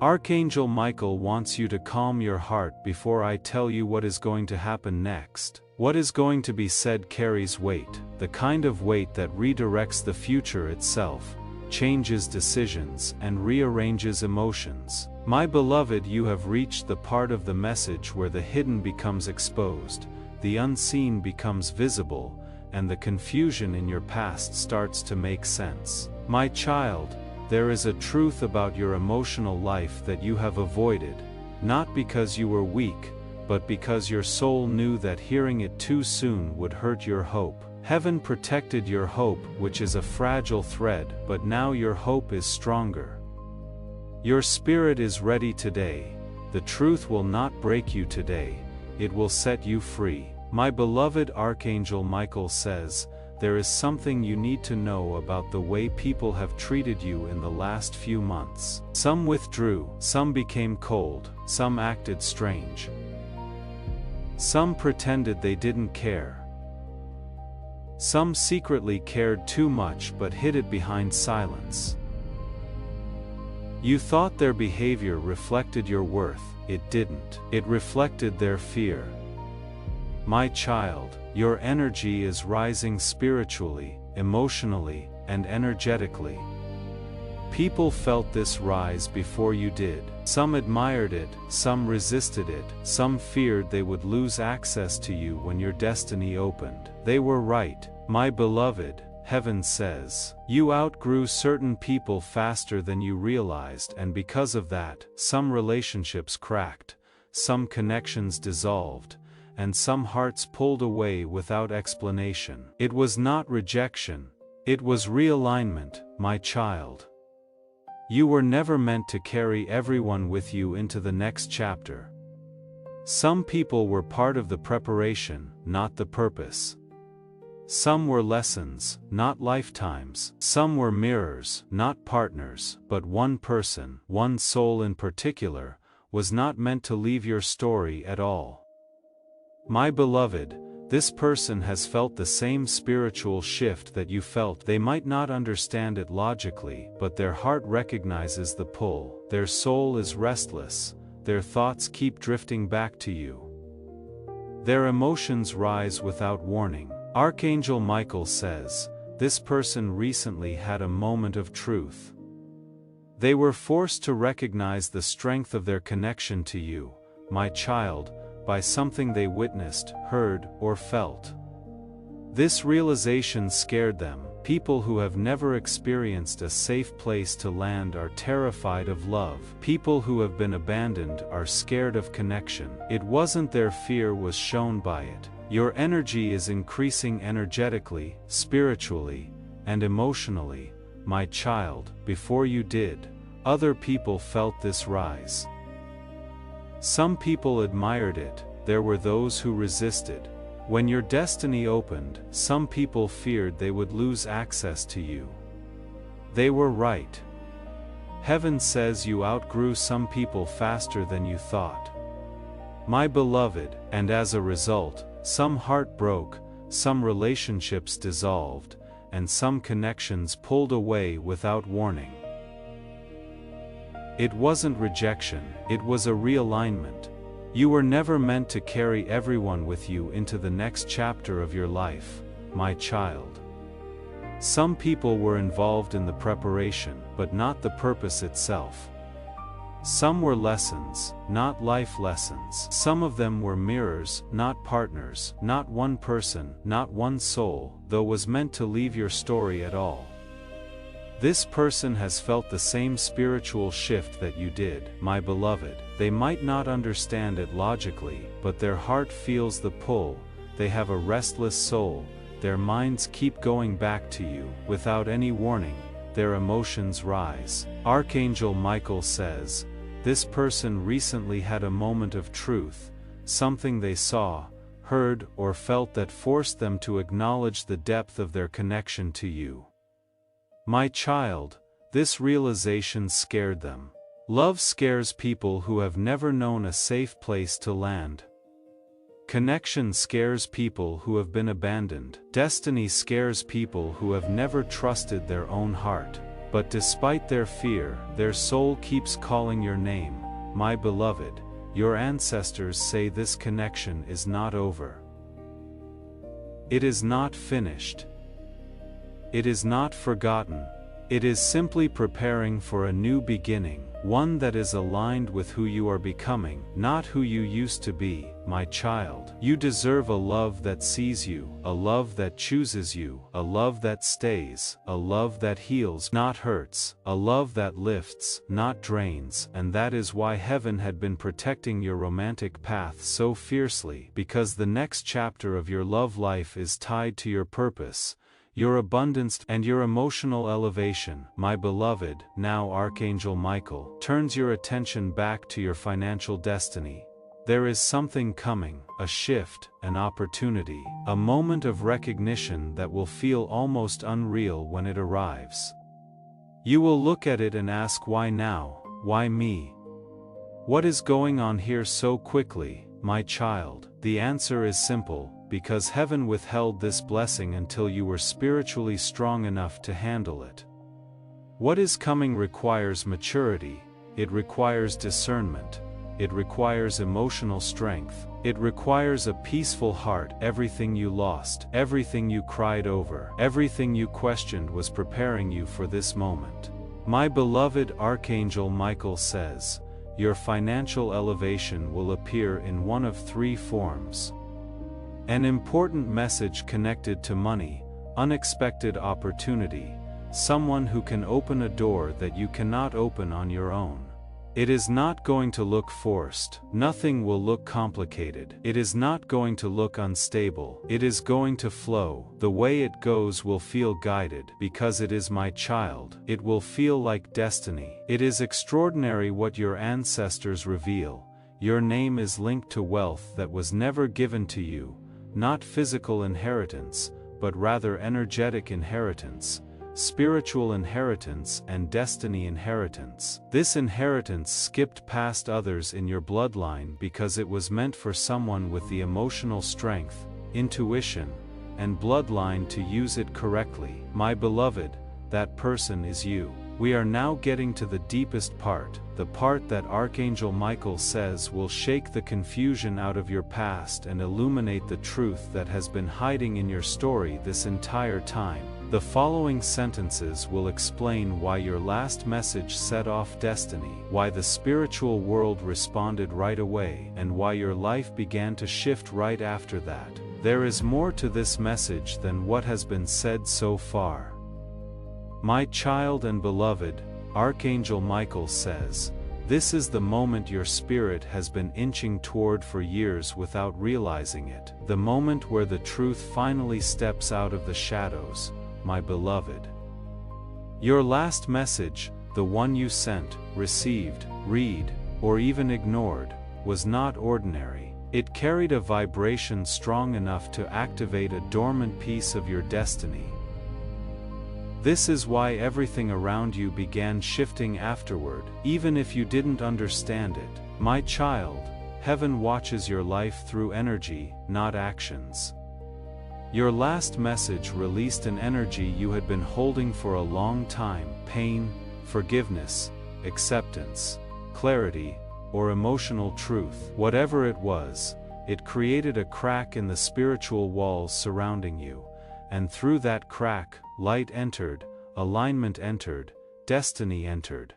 Archangel Michael wants you to calm your heart before I tell you what is going to happen next. What is going to be said carries weight, the kind of weight that redirects the future itself, changes decisions, and rearranges emotions. My beloved, you have reached the part of the message where the hidden becomes exposed, the unseen becomes visible, and the confusion in your past starts to make sense. My child, there is a truth about your emotional life that you have avoided, not because you were weak, but because your soul knew that hearing it too soon would hurt your hope. Heaven protected your hope, which is a fragile thread, but now your hope is stronger. Your spirit is ready today. The truth will not break you today, it will set you free. My beloved Archangel Michael says, there is something you need to know about the way people have treated you in the last few months. Some withdrew, some became cold, some acted strange. Some pretended they didn't care. Some secretly cared too much but hid it behind silence. You thought their behavior reflected your worth, it didn't. It reflected their fear. My child, your energy is rising spiritually, emotionally, and energetically. People felt this rise before you did. Some admired it, some resisted it, some feared they would lose access to you when your destiny opened. They were right, my beloved. Heaven says, you outgrew certain people faster than you realized, and because of that, some relationships cracked, some connections dissolved, and some hearts pulled away without explanation. It was not rejection, it was realignment, my child. You were never meant to carry everyone with you into the next chapter. Some people were part of the preparation, not the purpose. Some were lessons, not lifetimes. Some were mirrors, not partners, but one person, one soul in particular, was not meant to leave your story at all. My beloved, this person has felt the same spiritual shift that you felt. They might not understand it logically, but their heart recognizes the pull. Their soul is restless. Their thoughts keep drifting back to you. Their emotions rise without warning. Archangel Michael says, this person recently had a moment of truth. They were forced to recognize the strength of their connection to you, my child, by something they witnessed, heard, or felt. This realization scared them. People who have never experienced a safe place to land are terrified of love. People who have been abandoned are scared of connection. It wasn't their fear was shown by it. Your energy is increasing energetically, spiritually, and emotionally, my child. Before you did, other people felt this rise. Some people admired it. There were those who resisted. When your destiny opened, some people feared they would lose access to you. They were right. Heaven says you outgrew some people faster than you thought. My beloved, and as a result, some heart broke, some relationships dissolved, and some connections pulled away without warning. It wasn't rejection, it was a realignment. You were never meant to carry everyone with you into the next chapter of your life, my child. Some people were involved in the preparation, but not the purpose itself. Some were lessons, not life lessons. Some of them were mirrors, not partners, not one person, not one soul, though was meant to leave your story at all. This person has felt the same spiritual shift that you did, my beloved. They might not understand it logically, but their heart feels the pull. They have a restless soul. Their minds keep going back to you. Without any warning, their emotions rise. Archangel Michael says, this person recently had a moment of truth, something they saw, heard, or felt that forced them to acknowledge the depth of their connection to you. My child, this realization scared them. Love scares people who have never known a safe place to land. Connection scares people who have been abandoned. Destiny scares people who have never trusted their own heart. But despite their fear, their soul keeps calling your name, my beloved. Your ancestors say this connection is not over. It is not finished. It is not forgotten. It is simply preparing for a new beginning, one that is aligned with who you are becoming, not who you used to be, my child. You deserve a love that sees you, a love that chooses you, a love that stays, a love that heals, not hurts, a love that lifts, not drains. And that is why heaven had been protecting your romantic path so fiercely, because the next chapter of your love life is tied to your purpose, your abundance, and your emotional elevation, my beloved. Now Archangel Michael turns your attention back to your financial destiny. There is something coming, a shift, an opportunity, a moment of recognition that will feel almost unreal when it arrives. You will look at it and ask, why now? Why me? What is going on here so quickly, my child? The answer is simple. Because heaven withheld this blessing until you were spiritually strong enough to handle it. What is coming requires maturity, it requires discernment, it requires emotional strength, it requires a peaceful heart. Everything you lost, everything you cried over, everything you questioned was preparing you for this moment. My beloved Archangel Michael says, your financial elevation will appear in one of three forms. An important message connected to money, unexpected opportunity, someone who can open a door that you cannot open on your own. It is not going to look forced, nothing will look complicated. It is not going to look unstable. It is going to flow. The way it goes will feel guided, because it is my child. It will feel like destiny. It is extraordinary what your ancestors reveal. Your name is linked to wealth that was never given to you. Not physical inheritance, but rather energetic inheritance, spiritual inheritance and destiny inheritance. This inheritance skipped past others in your bloodline because it was meant for someone with the emotional strength, intuition, and bloodline to use it correctly. My beloved, that person is you. We are now getting to the deepest part, the part that Archangel Michael says will shake the confusion out of your past and illuminate the truth that has been hiding in your story this entire time. The following sentences will explain why your last message set off destiny, why the spiritual world responded right away, and why your life began to shift right after that. There is more to this message than what has been said so far. My child and beloved, Archangel Michael says, this is the moment your spirit has been inching toward for years without realizing it. The moment where the truth finally steps out of the shadows, my beloved. Your last message, the one you sent, received, read, or even ignored, was not ordinary. It carried a vibration strong enough to activate a dormant piece of your destiny. This is why everything around you began shifting afterward, even if you didn't understand it. My child, heaven watches your life through energy, not actions. Your last message released an energy you had been holding for a long time: pain, forgiveness, acceptance, clarity, or emotional truth. Whatever it was, it created a crack in the spiritual walls surrounding you, and through that crack, light entered, alignment entered, destiny entered.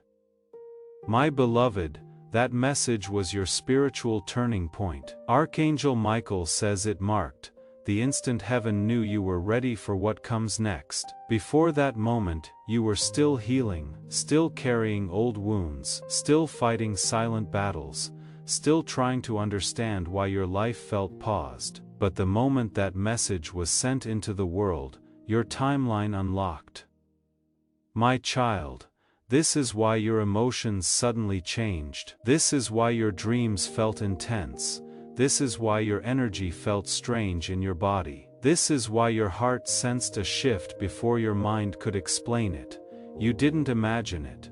My beloved, that message was your spiritual turning point. Archangel Michael says it marked the instant heaven knew you were ready for what comes next. Before that moment, you were still healing, still carrying old wounds, still fighting silent battles, still trying to understand why your life felt paused. But the moment that message was sent into the world, your timeline unlocked. My child, this is why your emotions suddenly changed. This is why your dreams felt intense. This is why your energy felt strange in your body. This is why your heart sensed a shift before your mind could explain it. You didn't imagine it.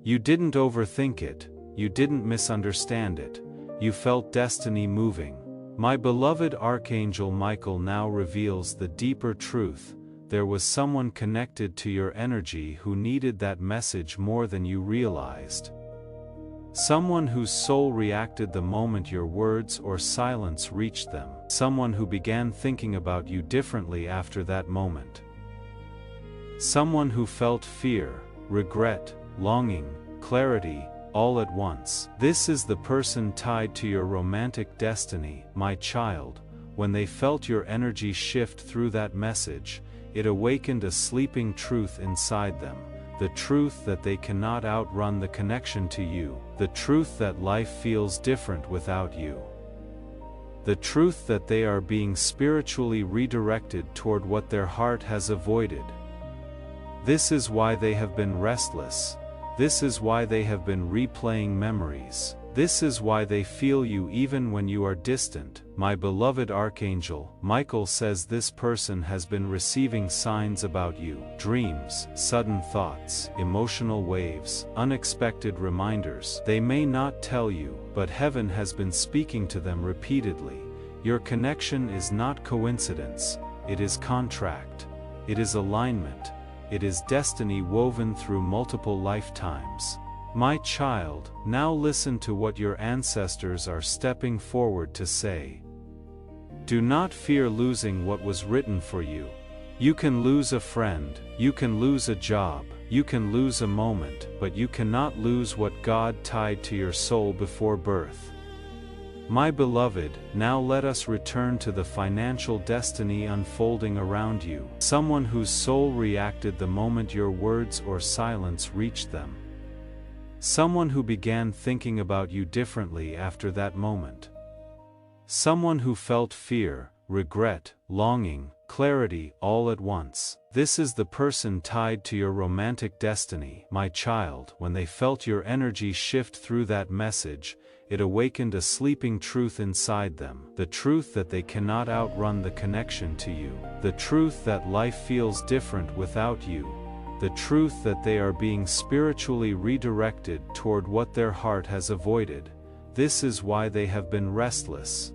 You didn't overthink it. You didn't misunderstand it. You felt destiny moving. My beloved Archangel Michael now reveals the deeper truth. There was someone connected to your energy who needed that message more than you realized. Someone whose soul reacted the moment your words or silence reached them. Someone who began thinking about you differently after that moment. Someone who felt fear, regret, longing, clarity, all at once. This is the person tied to your romantic destiny, my child. When they felt your energy shift through that message, it awakened a sleeping truth inside them. The truth that they cannot outrun the connection to you. The truth that life feels different without you. The truth that they are being spiritually redirected toward what their heart has avoided. This is why they have been restless. This is why they have been replaying memories. This is why they feel you even when you are distant. My beloved Archangel Michael says this person has been receiving signs about you. Dreams, sudden thoughts, emotional waves, unexpected reminders. They may not tell you, but heaven has been speaking to them repeatedly. Your connection is not coincidence. It is contract. It is alignment. It is destiny woven through multiple lifetimes. My child, now listen to what your ancestors are stepping forward to say. Do not fear losing what was written for you. You can lose a friend, you can lose a job, you can lose a moment, but you cannot lose what God tied to your soul before birth. My beloved, now let us return to the financial destiny unfolding around you. Someone whose soul reacted the moment your words or silence reached them. Someone who began thinking about you differently after that moment. Someone who felt fear, regret, longing, clarity all at once. This is the person tied to your romantic destiny, my child. When they felt your energy shift through that message, it awakened a sleeping truth inside them, the truth that they cannot outrun the connection to you, the truth that life feels different without you, the truth that they are being spiritually redirected toward what their heart has avoided. This is why they have been restless.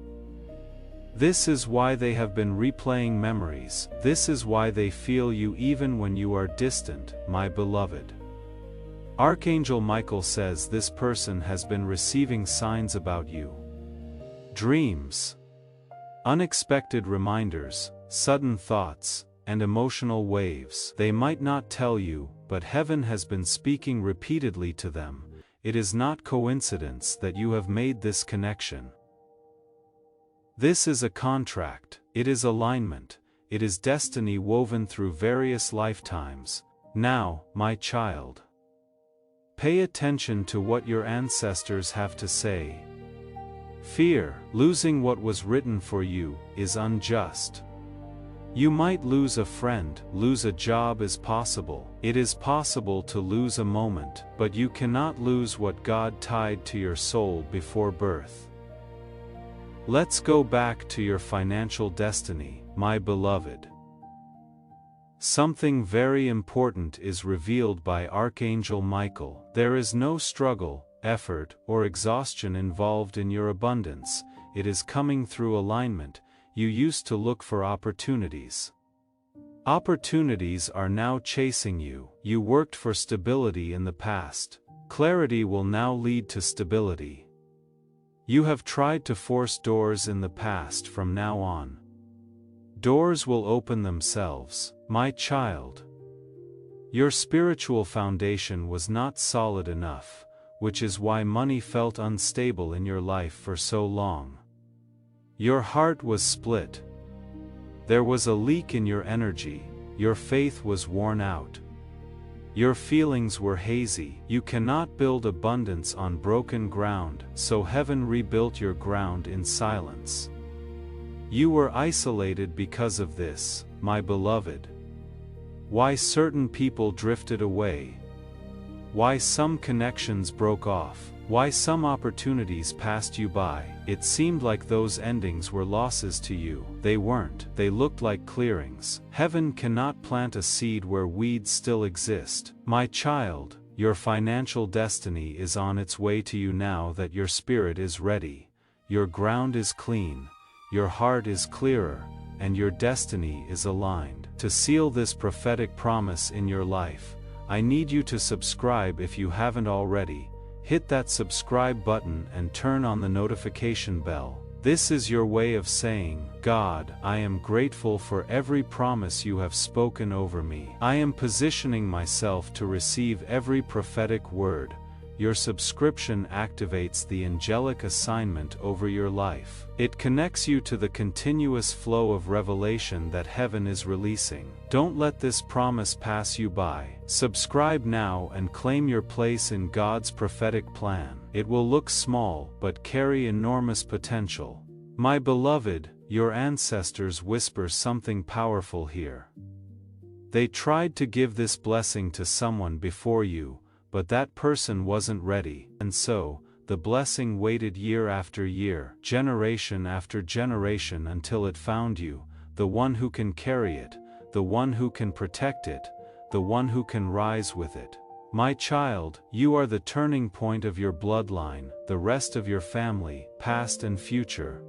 This is why they have been replaying memories. This is why they feel you even when you are distant, my beloved. Archangel Michael says this person has been receiving signs about you. Dreams, unexpected reminders, sudden thoughts, and emotional waves. They might not tell you, but heaven has been speaking repeatedly to them. It is not coincidence that you have made this connection. This is a contract, it is alignment, it is destiny woven through various lifetimes. Now, my child, pay attention to what your ancestors have to say. Fear, losing what was written for you, is unjust. You might lose a friend, lose a job is possible. It is possible to lose a moment, but you cannot lose what God tied to your soul before birth. Let's go back to your financial destiny, my beloved. Something very important is revealed by Archangel Michael. There is no struggle, effort, or exhaustion involved in your abundance. It is coming through alignment. You used to look for opportunities. Opportunities are now chasing you. You worked for stability in the past. Clarity will now lead to stability. You have tried to force doors in the past. From now on, doors will open themselves, my child. Your spiritual foundation was not solid enough, which is why money felt unstable in your life for so long. Your heart was split. There was a leak in your energy, your faith was worn out. Your feelings were hazy. You cannot build abundance on broken ground, so heaven rebuilt your ground in silence. You were isolated because of this, my beloved. Why certain people drifted away. Why some connections broke off. Why some opportunities passed you by. It seemed like those endings were losses to you. They weren't. They looked like clearings. Heaven cannot plant a seed where weeds still exist. My child, your financial destiny is on its way to you now that your spirit is ready. Your ground is clean. Your heart is clearer, and your destiny is aligned. To seal this prophetic promise in your life, I need you to subscribe if you haven't already. Hit that subscribe button and turn on the notification bell. This is your way of saying, God, I am grateful for every promise you have spoken over me. I am positioning myself to receive every prophetic word. Your subscription activates the angelic assignment over your life. It connects you to the continuous flow of revelation that heaven is releasing. Don't let this promise pass you by. Subscribe now and claim your place in God's prophetic plan. It will look small, but carry enormous potential. My beloved, your ancestors whisper something powerful here. They tried to give this blessing to someone before you, but that person wasn't ready, and so, the blessing waited year after year, generation after generation until it found you, the one who can carry it, the one who can protect it, the one who can rise with it. My child, you are the turning point of your bloodline. The rest of your family, past and future,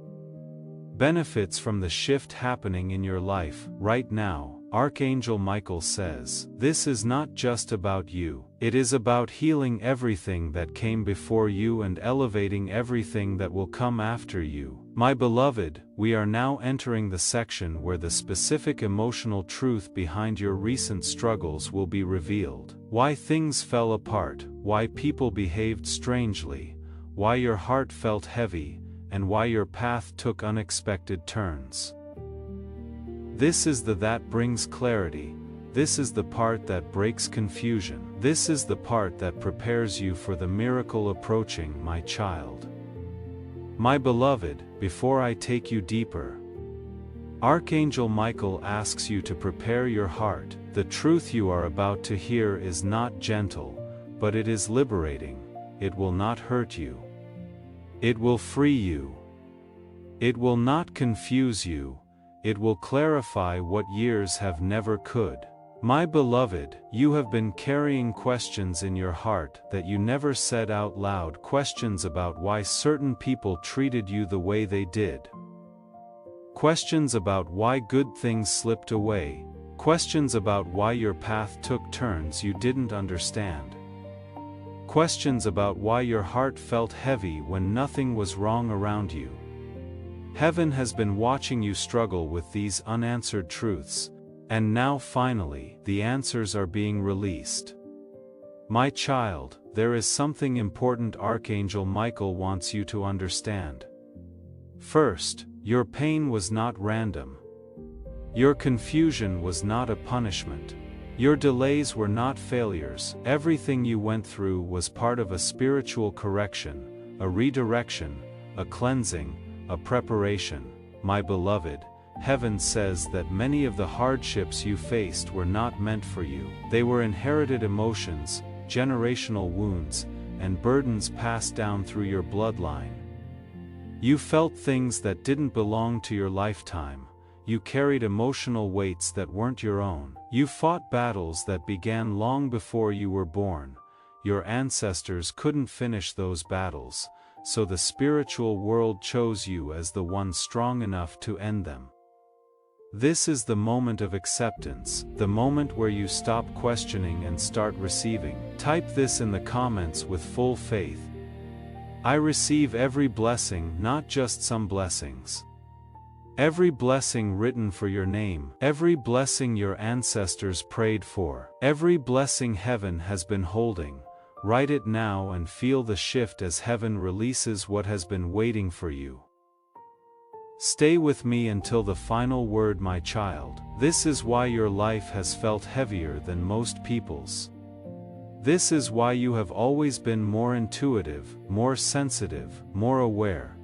benefits from the shift happening in your life right now. Archangel Michael says, this is not just about you. It is about healing everything that came before you and elevating everything that will come after you. My beloved, we are now entering the section where the specific emotional truth behind your recent struggles will be revealed. Why things fell apart, why people behaved strangely, why your heart felt heavy, and why your path took unexpected turns. This is the that brings clarity. This is the part that breaks confusion. This is the part that prepares you for the miracle approaching, my child. My beloved, before I take you deeper, Archangel Michael asks you to prepare your heart. The truth you are about to hear is not gentle, but it is liberating. It will not hurt you. It will free you. It will not confuse you, it will clarify what years have never could. My beloved, you have been carrying questions in your heart that you never said out loud, questions about why certain people treated you the way they did. Questions about why good things slipped away, questions about why your path took turns you didn't understand. Questions about why your heart felt heavy when nothing was wrong around you. Heaven has been watching you struggle with these unanswered truths, and now finally, the answers are being released. My child, there is something important Archangel Michael wants you to understand. First, your pain was not random. Your confusion was not a punishment. Your delays were not failures. Everything you went through was part of a spiritual correction, a redirection, a cleansing, a preparation. My beloved, Heaven says that many of the hardships you faced were not meant for you. They were inherited emotions, generational wounds, and burdens passed down through your bloodline. You felt things that didn't belong to your lifetime. You carried emotional weights that weren't your own. You fought battles that began long before you were born. Your ancestors couldn't finish those battles, so the spiritual world chose you as the one strong enough to end them. This is the moment of acceptance, the moment where you stop questioning and start receiving. Type this in the comments with full faith. I receive every blessing, not just some blessings. Every blessing written for your name, every blessing your ancestors prayed for, every blessing heaven has been holding. Write it now and feel the shift as heaven releases what has been waiting for you. Stay with me until the final word, my child. This is why your life has felt heavier than most people's. This is why you have always been more intuitive, more sensitive, more aware.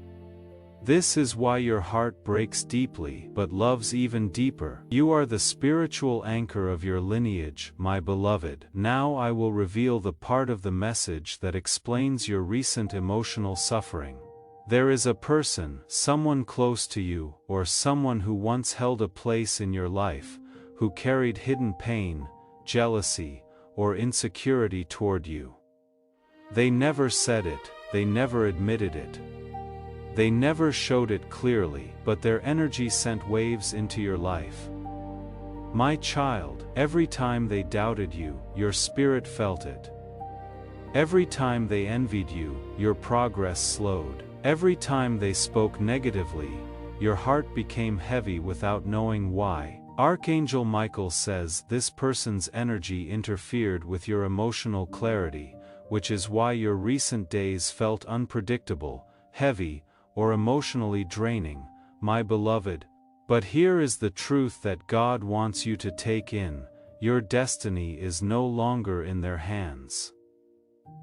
This is why your heart breaks deeply but loves even deeper. You are the spiritual anchor of your lineage, my beloved. Now I will reveal the part of the message that explains your recent emotional suffering. There is a person, someone close to you, or someone who once held a place in your life, who carried hidden pain, jealousy, or insecurity toward you. They never said it, they never admitted it. They never showed it clearly, but their energy sent waves into your life. My child, every time they doubted you, your spirit felt it. Every time they envied you, your progress slowed. Every time they spoke negatively, your heart became heavy without knowing why. Archangel Michael says this person's energy interfered with your emotional clarity, which is why your recent days felt unpredictable, heavy, or emotionally draining, my beloved. But here is the truth that God wants you to take in: your destiny is no longer in their hands.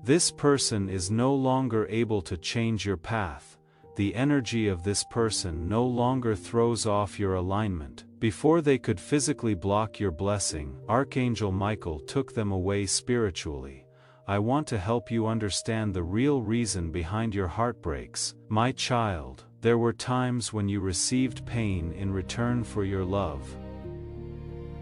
This person is no longer able to change your path. The energy of this person no longer throws off your alignment. Before they could physically block your blessing, Archangel Michael took them away spiritually. I want to help you understand the real reason behind your heartbreaks. My child, there were times when you received pain in return for your love.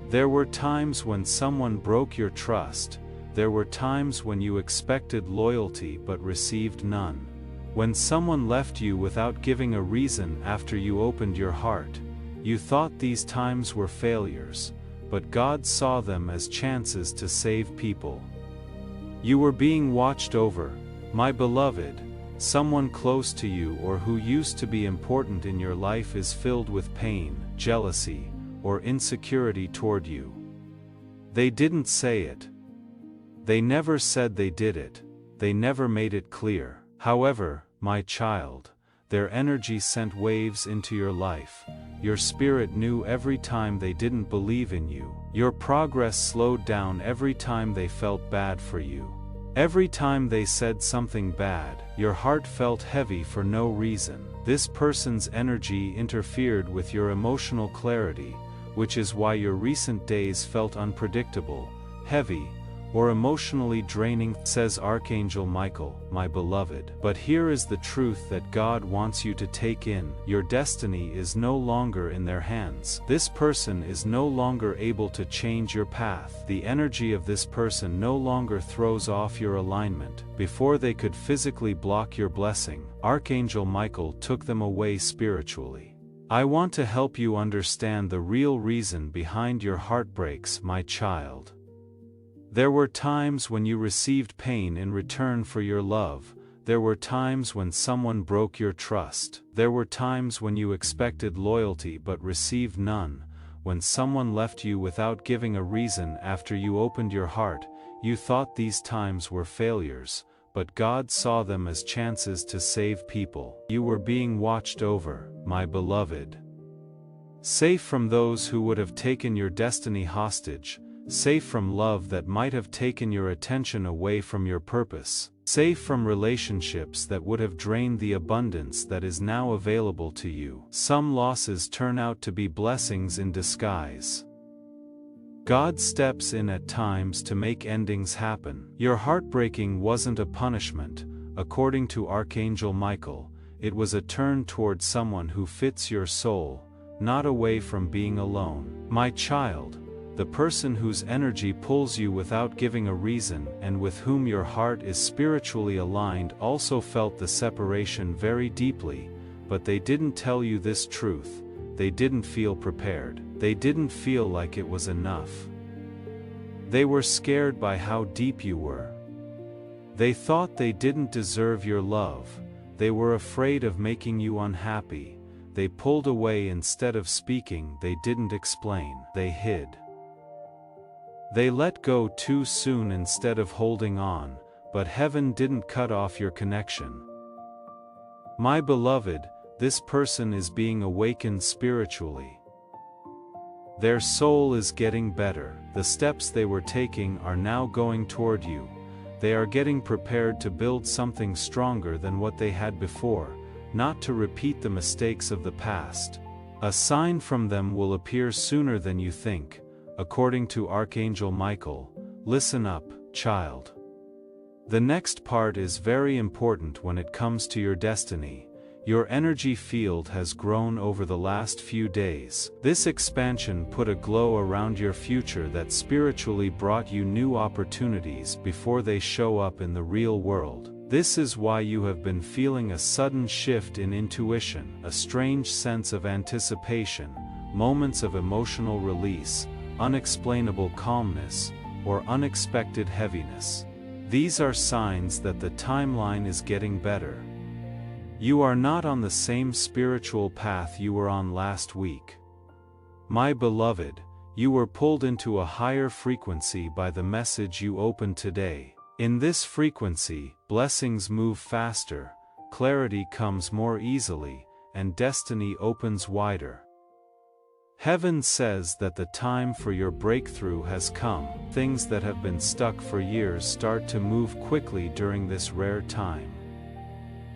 There were times when someone broke your trust. There were times when you expected loyalty but received none. When someone left you without giving a reason after you opened your heart, you thought these times were failures, but God saw them as chances to save people. You were being watched over, my beloved. Someone close to you or who used to be important in your life is filled with pain, jealousy, or insecurity toward you. They didn't say it. They never said they did it. They never made it clear. However, my child, their energy sent waves into your life. Your spirit knew every time they didn't believe in you. Your progress slowed down every time they felt bad for you. Every time they said something bad, your heart felt heavy for no reason. This person's energy interfered with your emotional clarity, which is why your recent days felt unpredictable, heavy, or emotionally draining, says Archangel Michael, my beloved. But here is the truth that God wants you to take in. Your destiny is no longer in their hands. This person is no longer able to change your path. The energy of this person no longer throws off your alignment. Before they could physically block your blessing, Archangel Michael took them away spiritually. I want to help you understand the real reason behind your heartbreaks, my child. There were times when you received pain in return for your love. There were times when someone broke your trust. There were times when you expected loyalty but received none. When someone left you without giving a reason after you opened your heart, you thought these times were failures, but God saw them as chances to save people. You were being watched over, my beloved. Safe from those who would have taken your destiny hostage. Safe from love that might have taken your attention away from your purpose. Safe from relationships that would have drained the abundance that is now available to you. Some losses turn out to be blessings in disguise. God steps in at times to make endings happen. Your heartbreaking wasn't a punishment, according to Archangel Michael. It was a turn toward someone who fits your soul, not away from being alone. My child, the person whose energy pulls you without giving a reason and with whom your heart is spiritually aligned also felt the separation very deeply, but they didn't tell you this truth. They didn't feel prepared. They didn't feel like it was enough. They were scared by how deep you were. They thought they didn't deserve your love. They were afraid of making you unhappy. They pulled away instead of speaking. They didn't explain. They hid. They let go too soon instead of holding on, but heaven didn't cut off your connection. My beloved, this person is being awakened spiritually. Their soul is getting better. The steps they were taking are now going toward you. They are getting prepared to build something stronger than what they had before, not to repeat the mistakes of the past. A sign from them will appear sooner than you think. According to Archangel Michael, listen up, child. The next part is very important when it comes to your destiny. Your energy field has grown over the last few days. This expansion put a glow around your future that spiritually brought you new opportunities before they show up in the real world. This is why you have been feeling a sudden shift in intuition, a strange sense of anticipation, moments of emotional release, unexplainable calmness, or unexpected heaviness. These are signs that the timeline is getting better. You are not on the same spiritual path you were on last week. My beloved, you were pulled into a higher frequency by the message you opened today. In this frequency, blessings move faster, clarity comes more easily, and destiny opens wider. Heaven says that the time for your breakthrough has come. Things that have been stuck for years start to move quickly during this rare time.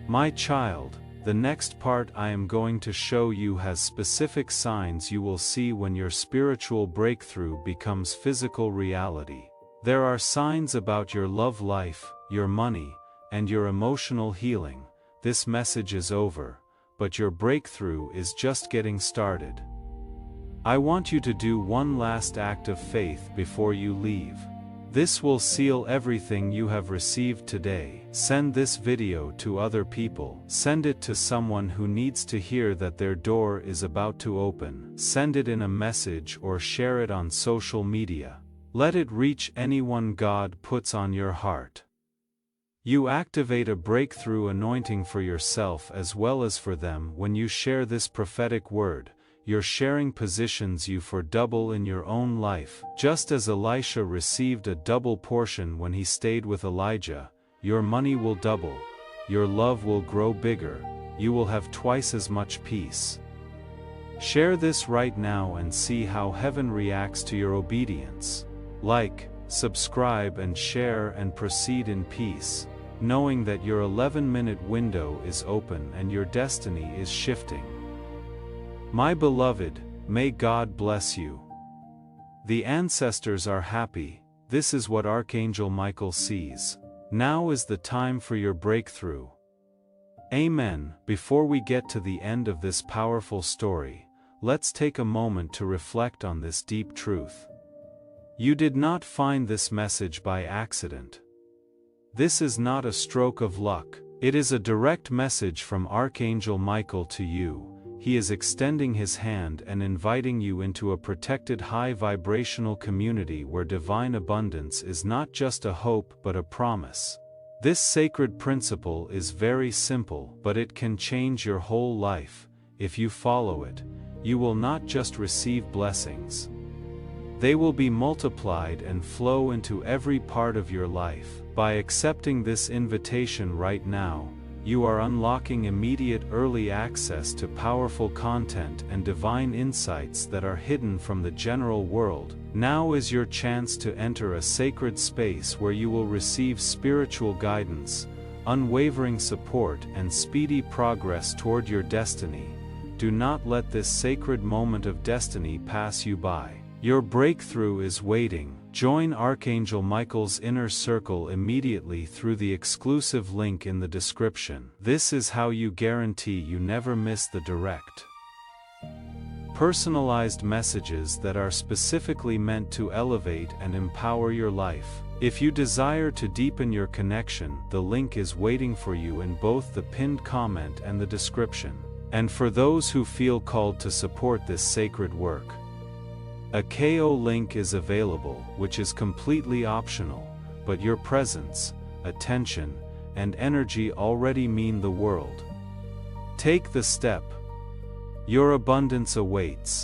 My child, the next part I am going to show you has specific signs you will see when your spiritual breakthrough becomes physical reality. There are signs about your love life, your money, and your emotional healing. This message is over, but your breakthrough is just getting started. I want you to do one last act of faith before you leave. This will seal everything you have received today. Send this video to other people. Send it to someone who needs to hear that their door is about to open. Send it in a message or share it on social media. Let it reach anyone God puts on your heart. You activate a breakthrough anointing for yourself as well as for them when you share this prophetic word. Your sharing positions you for double in your own life. Just as Elisha received a double portion when he stayed with Elijah, your money will double, your love will grow bigger, you will have twice as much peace. Share this right now and see how heaven reacts to your obedience. Like, subscribe and share and proceed in peace, knowing that your 11-minute window is open and your destiny is shifting. My beloved, may God bless you. The ancestors are happy, this is what Archangel Michael sees. Now is the time for your breakthrough. Amen. Before we get to the end of this powerful story, let's take a moment to reflect on this deep truth. You did not find this message by accident. This is not a stroke of luck. It is a direct message from Archangel Michael to you. He is extending his hand and inviting you into a protected high vibrational community where divine abundance is not just a hope but a promise. This sacred principle is very simple, but it can change your whole life. If you follow it, you will not just receive blessings. They will be multiplied and flow into every part of your life. By accepting this invitation right now, you are unlocking immediate early access to powerful content and divine insights that are hidden from the general world. Now is your chance to enter a sacred space where you will receive spiritual guidance, unwavering support, and speedy progress toward your destiny. Do not let this sacred moment of destiny pass you by. Your breakthrough is waiting. Join Archangel Michael's inner circle immediately through the exclusive link in the description. This is how you guarantee you never miss the direct, personalized messages that are specifically meant to elevate and empower your life. If you desire to deepen your connection, the link is waiting for you in both the pinned comment and the description. And for those who feel called to support this sacred work, a KO link is available, which is completely optional, but your presence, attention, and energy already mean the world. Take the step. Your abundance awaits.